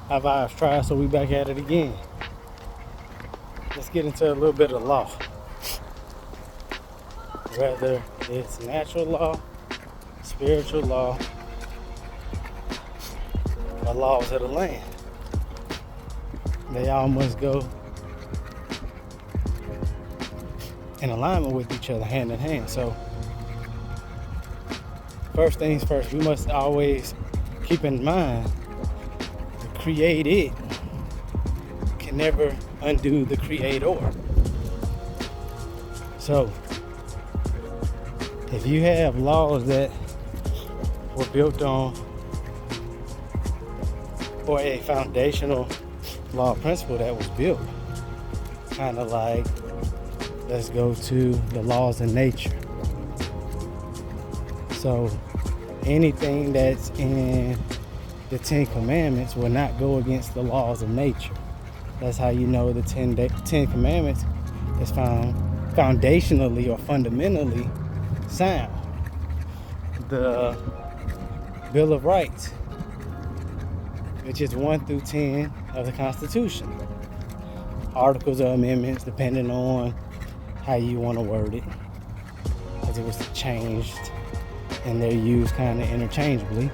Our vibes tried, so we back at it again. Let's get into a little bit of law. Whether it's natural law, spiritual law, or laws of the land. They all must go in alignment with each other, hand in hand. So, first things first, we must always keep in mind the created can never undo the creator. So, if you have laws that were built on or a foundational law principle that was built, kind of like, let's go to the laws of nature. So anything that's in the 10 Commandments will not go against the laws of nature. That's how you know the 10 Commandments is found foundationally or fundamentally sound. The Bill of Rights, which is 1 through 10 of the Constitution. Articles or amendments, depending on how you want to word it, because it was changed and they're used kind of interchangeably.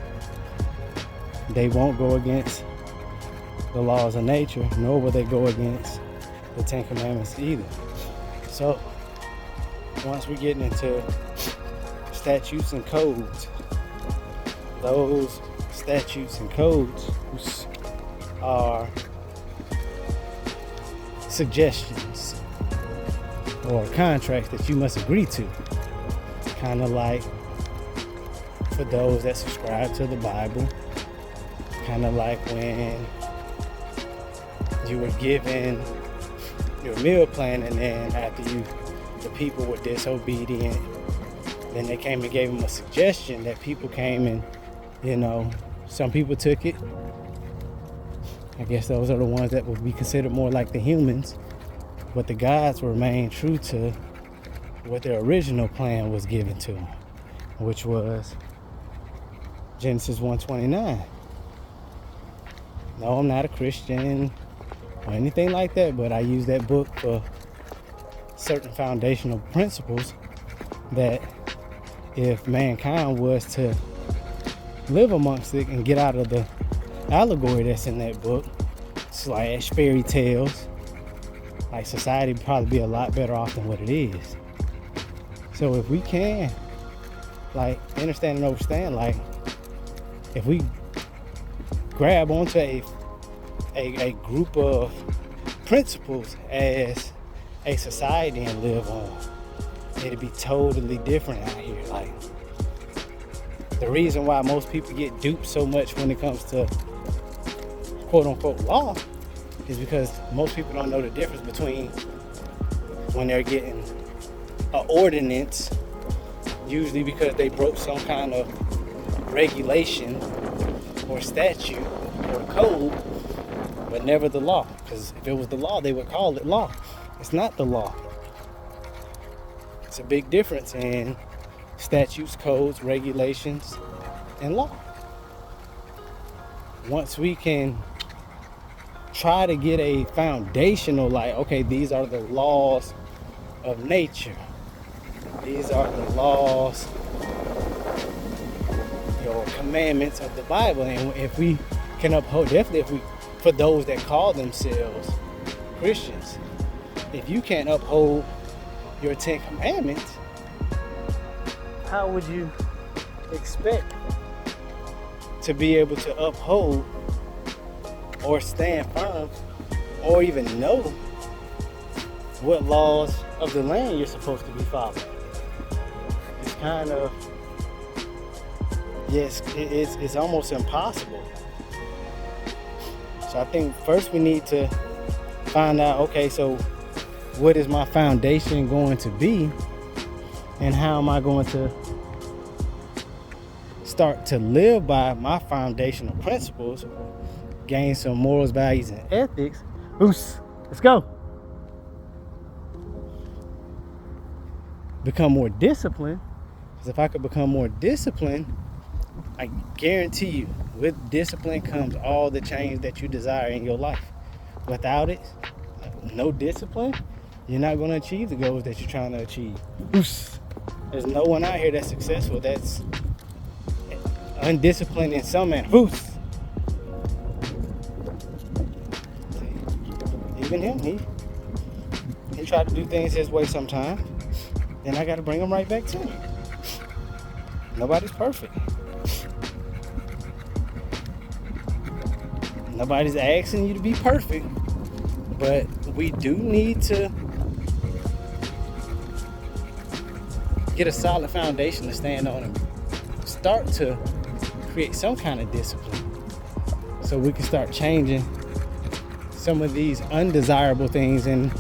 They won't go against the laws of nature, nor will they go against the 10 Commandments either. So, once we get into statutes and codes, those statutes and codes are suggestions or contracts that you must agree to. Kind of like for those that subscribe to the Bible, kind of like when you were given your meal plan and then after the people were disobedient, then they came and gave them a suggestion that people came and, some people took it. I guess those are the ones that would be considered more like the humans, but the gods remained true to what their original plan was given to them, which was Genesis 1:29. No, I'm not a Christian or anything like that, but I use that book for certain foundational principles that if mankind was to live amongst it and get out of the allegory that's in that book / fairy tales, like society would probably be a lot better off than what it is. So if we can understand and understand, if we grab onto a group of principles as a society and live on, it'd be totally different out here. The reason why most people get duped so much when it comes to quote unquote law is because most people don't know the difference between when they're getting an ordinance, usually because they broke some kind of regulation or statute or code, but never the law. Because if it was the law, they would call it law. It's not the law. It's a big difference in statutes, codes, regulations, and law. Once we can try to get a foundational, okay, these are the laws of nature. These are the laws, or commandments of the Bible. And if we can uphold, definitely for those that call themselves Christians, if you can't uphold your 10 Commandments, how would you expect to be able to uphold or stand firm or even know what laws of the land you're supposed to be following? It's kind of, yes, it's almost impossible. So I think first we need to find out, okay, so what is my foundation going to be, and how am I going to start to live by my foundational principles, gain some morals, values, and ethics. Let's go. Become more disciplined. Because if I could become more disciplined, I guarantee you With discipline comes all the change that you desire in your life. Without it, no discipline, you're not going to achieve the goals that you're trying to achieve. There's no one out here that's successful that's undisciplined in some manner. Even him, he tried to do things his way sometimes. Then I got to bring him right back to him. Nobody's perfect. Nobody's asking you to be perfect, but we do need to get a solid foundation to stand on and start to create some kind of discipline so we can start changing some of these undesirable things in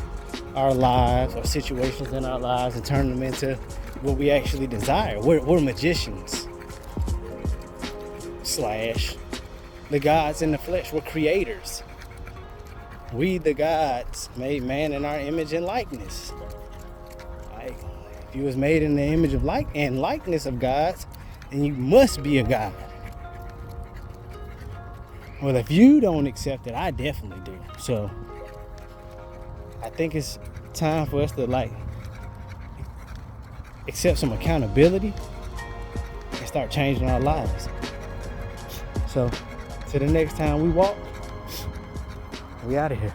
our lives or situations in our lives and turn them into what we actually desire. We're magicians / the gods in the flesh. We're creators. We, the gods, made man in our image and likeness. Like, if you was made in the image of and likeness of gods, then you must be a god. Well, if you don't accept it, I definitely do. So I think it's time for us to accept some accountability and start changing our lives. So till the next time we walk, we out of here.